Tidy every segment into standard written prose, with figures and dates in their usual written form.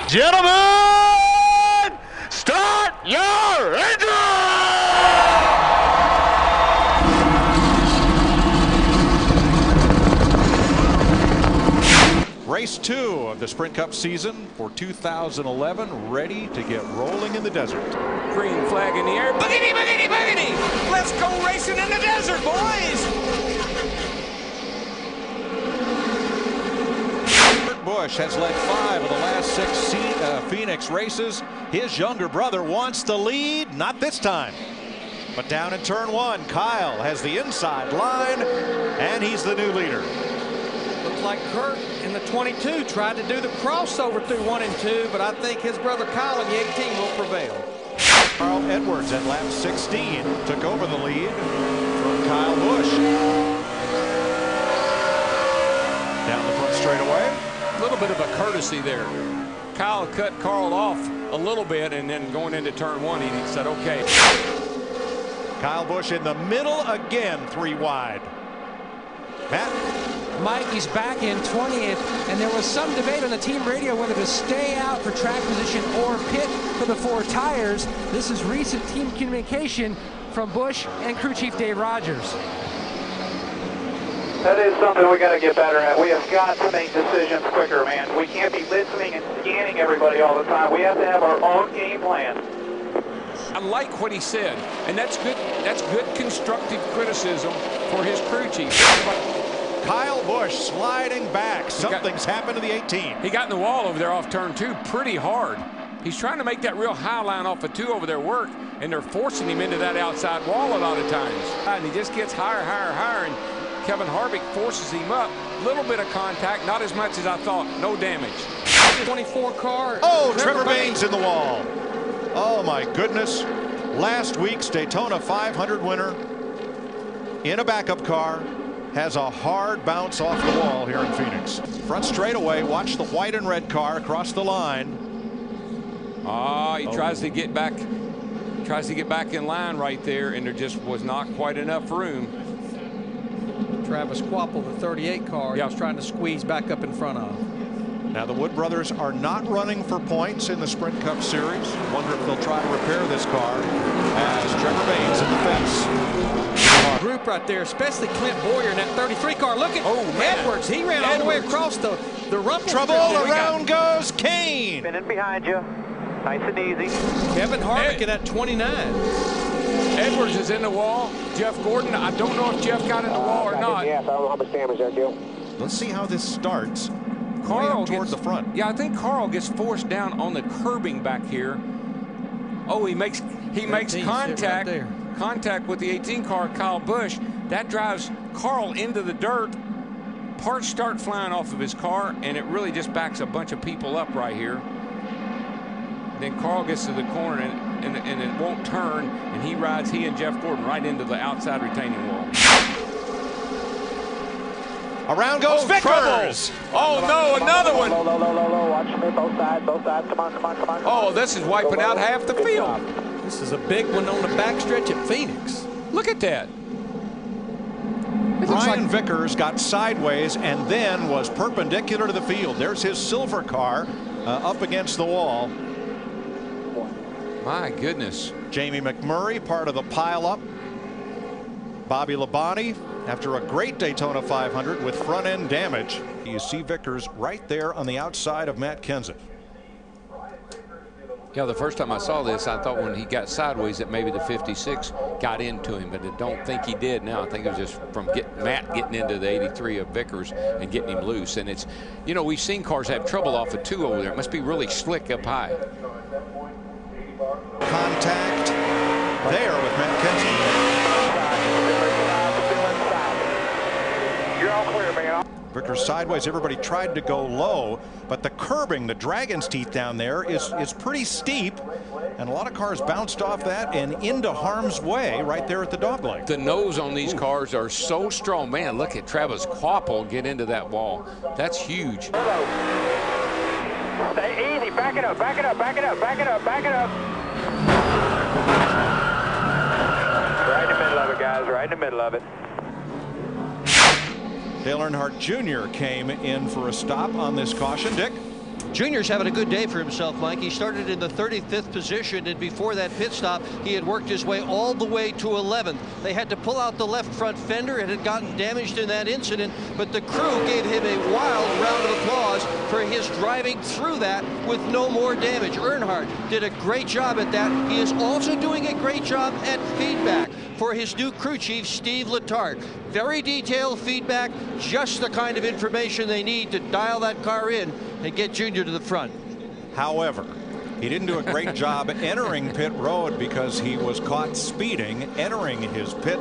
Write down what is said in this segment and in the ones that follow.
Gentlemen, start your engine! Race 2 of the Sprint Cup season for 2011, ready to get rolling in the desert. Green flag in the air. Boogity, boogity, boogity! Let's go racing in the desert, boys! Busch has led 5 of the last 6 Phoenix races. His younger brother wants the lead, not this time. But down in turn 1, Kyle has the inside line, and he's the new leader. Looks like Kurt in the 22 tried to do the crossover through 1 and 2, but I think his brother Kyle in the 18 will prevail. Carl Edwards at lap 16 took over the lead from Kyle Busch. Down the front straightaway. A little bit of a courtesy there. Kyle cut Carl off a little bit, and then going into turn 1, he said, okay. Kyle Busch in the middle again, 3 wide. Matt. Mike, he's back in 20th, and there was some debate on the team radio whether to stay out for track position or pit for the 4 tires. This is recent team communication from Busch and crew chief Dave Rogers. That is something we got to get better at. We have got to make decisions quicker, man. We can't be listening and scanning everybody all the time. We have to have our own game plan. I like what he said, and that's good. That's good constructive criticism for his crew chief. Kyle Busch sliding back. Something's happened to the 18. He got in the wall over there off turn 2 pretty hard. He's trying to make that real high line off of 2 over there work, and they're forcing him into that outside wall a lot of times. And he just gets higher, higher, higher, and Kevin Harvick forces him up. Little bit of contact, not as much as I thought. No damage. 24 car. Oh, Trevor Baynes in the wall. Oh my goodness. Last week's Daytona 500 winner in a backup car has a hard bounce off the wall here in Phoenix. Front straightaway, watch the white and red car across the line. He tries to get back. Tries to get back in line right there, and there just was not quite enough room. Travis Quapple, the 38 car, was trying to squeeze back up in front of. Now the Wood brothers are not running for points in the Sprint Cup Series. Wonder if they'll try to repair this car as Trevor Baynes in the fence. Group right there, especially Clint Boyer in that 33 car. Look at Edwards. He ran all the way across the rumble. Trouble around goes Kane. Spinning behind you. Nice and easy. Kevin Harvick in that 29. Edwards is in the wall. Jeff Gordon, I don't know if Jeff got in the wall or not. Yeah, I don't know how much damage that do. Let's see how this starts. Carl toward the front. Yeah, I think Carl gets forced down on the curbing back here. Oh, he makes contact with the 18 car, Kyle Busch. That drives Carl into the dirt. Parts start flying off of his car, and it really just backs a bunch of people up right here. Then Carl gets to the corner, and it won't turn, and he and Jeff Gordon right into the outside retaining wall. Around goes Vickers. Oh no, another one. Low. Watch me, both sides. Come on. Oh, this is wiping out half the field. This is a big one on the backstretch at Phoenix. Look at that. Brian Vickers got sideways and then was perpendicular to the field. There's his silver car up against the wall. My goodness. Jamie McMurray, part of the pileup. Bobby Labonte, after a great Daytona 500 with front end damage. You see Vickers right there on the outside of Matt Kenseth. Yeah, the first time I saw this, I thought when he got sideways that maybe the 56 got into him, but I don't think he did now. I think it was just from Matt getting into the 83 of Vickers and getting him loose. And it's, you know, we've seen cars have trouble off of 2 over there. It must be really slick up high. Contact there with Matt Kenseth. You're all clear, man. Vickers sideways. Everybody tried to go low, but the curbing, the Dragon's Teeth down there is pretty steep, and a lot of cars bounced off that and into harm's way right there at the dog leg. The nose on these cars are so strong. Man, look at Travis Quapple get into that wall. That's huge. Stay easy. Back it up. Right in the middle of it, guys. Right in the middle of it. Dale Earnhardt Jr. came in for a stop on this caution. Dick? Junior's having a good day for himself, Mike. He started in the 35th position, and before that pit stop, he had worked his way all the way to 11th. They had to pull out the left front fender. It had gotten damaged in that incident, but the crew gave him a wild round of applause for his driving through that with no more damage. Earnhardt did a great job at that. He is also doing a great job at feedback for his new crew chief, Steve Letarte. Very detailed feedback, just the kind of information they need to dial that car in and get Junior to the front. However, he didn't do a great job entering pit road because he was caught speeding entering his pit.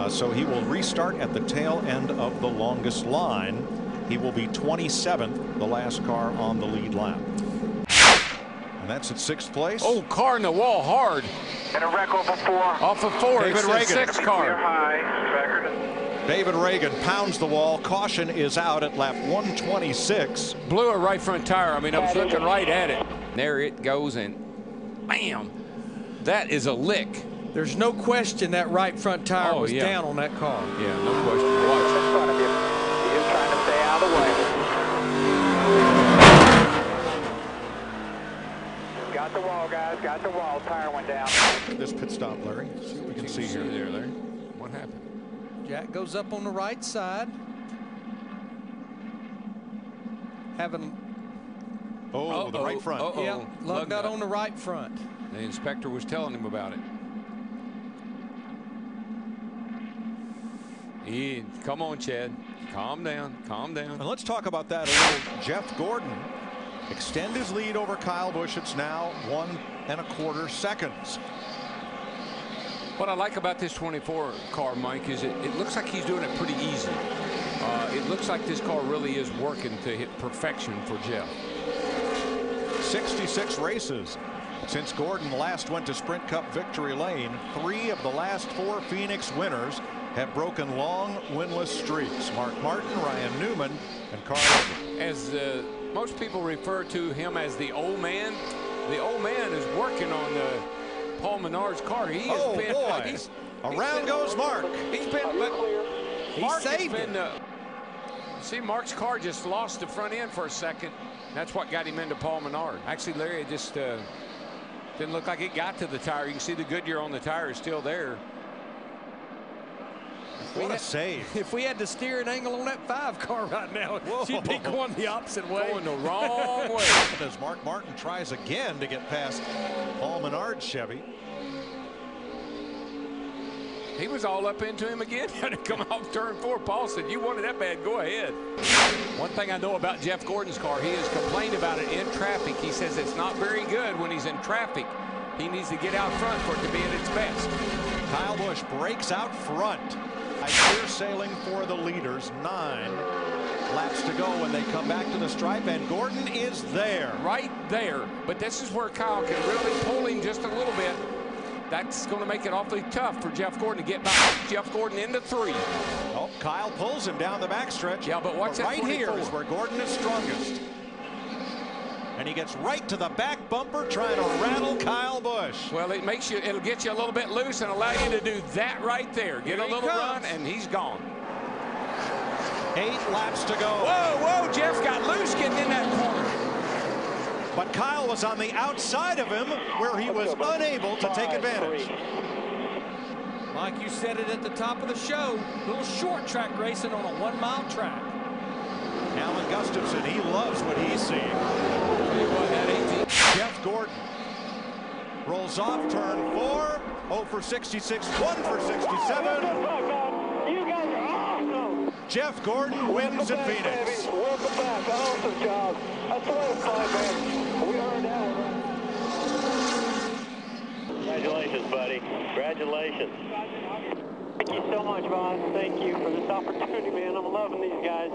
So he will restart at the tail end of the longest line. He will be 27th, the last car on the lead lap. And that's at 6th place. Oh, car in the wall hard. And a wreck off of 4. Off of 4. David It's Reagan. the 6th car. Clear high, record. David Reagan pounds the wall. Caution is out at lap 126. Blew a right front tire. I mean, I was looking right at it. There it goes, and bam. That is a lick. There's no question that right front tire was yeah. down on that car. Yeah, no question. Watch. In front of you. He is trying to stay out of the way. Got the wall, guys. Got the wall. Tire went down. This pit stop, Larry. See what we can see here. There, Larry. What happened? Jack goes up on the right side. Having Oh, the right front. yeah, lug nut on the right front. The inspector was telling him about it. Come on, Chad. Calm down. Calm down. And let's talk about that a little. Jeff Gordon extend his lead over Kyle Busch. It's now 1 1/4 seconds. What I like about this 24 car, Mike, is it looks like he's doing it pretty easy. It looks like this car really is working to hit perfection for Jeff. 66 races since Gordon last went to Sprint Cup victory lane. 3 of the last 4 Phoenix winners have broken long winless streaks. Mark Martin, Ryan Newman, and Carl Edwards. As most people refer to him as the old man is working on Paul Menard's car. He has been. Boy. Around goes Mark. He's been. He saved it. See, Mark's car just lost the front end for a second. That's what got him into Paul Menard. Actually, Larry, it just didn't look like it got to the tire. You can see the Goodyear on the tire is still there. What a save. If we had the steering angle on that 5 car right now, she'd be going the opposite way. Going the wrong way. As Mark Martin tries again to get past Paul Menard's Chevy. He was all up into him again. Had to come off turn 4. Paul said, "You wanted that bad, go ahead." One thing I know about Jeff Gordon's car, he has complained about it in traffic. He says it's not very good when he's in traffic. He needs to get out front for it to be at its best. Kyle Busch breaks out front. Clear sailing for the leaders. 9 laps to go when they come back to the stripe, and Gordon is there. Right there. But this is where Kyle can really pull him just a little bit. That's going to make it awfully tough for Jeff Gordon to get back Jeff Gordon into 3. Oh, Kyle pulls him down the backstretch. Yeah, but watch that right 24. here is where Gordon is strongest. And he gets right to the back bumper trying to rattle Kyle Busch. Well, it'll get you a little bit loose and allow you to do that right there. Get a little run and he's gone. 8 laps to go. Whoa, Jeff got loose getting in that corner. But Kyle was on the outside of him where he was unable to take advantage. Mike, you said it at the top of the show. Little short track racing on a 1-mile track. Alan Gustafson, he loves what he's seeing. Jeff Gordon rolls off turn 4. 0 for 66, 1 for 67. You guys are awesome. Jeff Gordon wins at Phoenix. Welcome back. Awesome job. That's the way it's fine, man. We earned that one. Congratulations, buddy. Congratulations. Thank you so much, boss. Thank you for this opportunity, man. I'm loving these guys.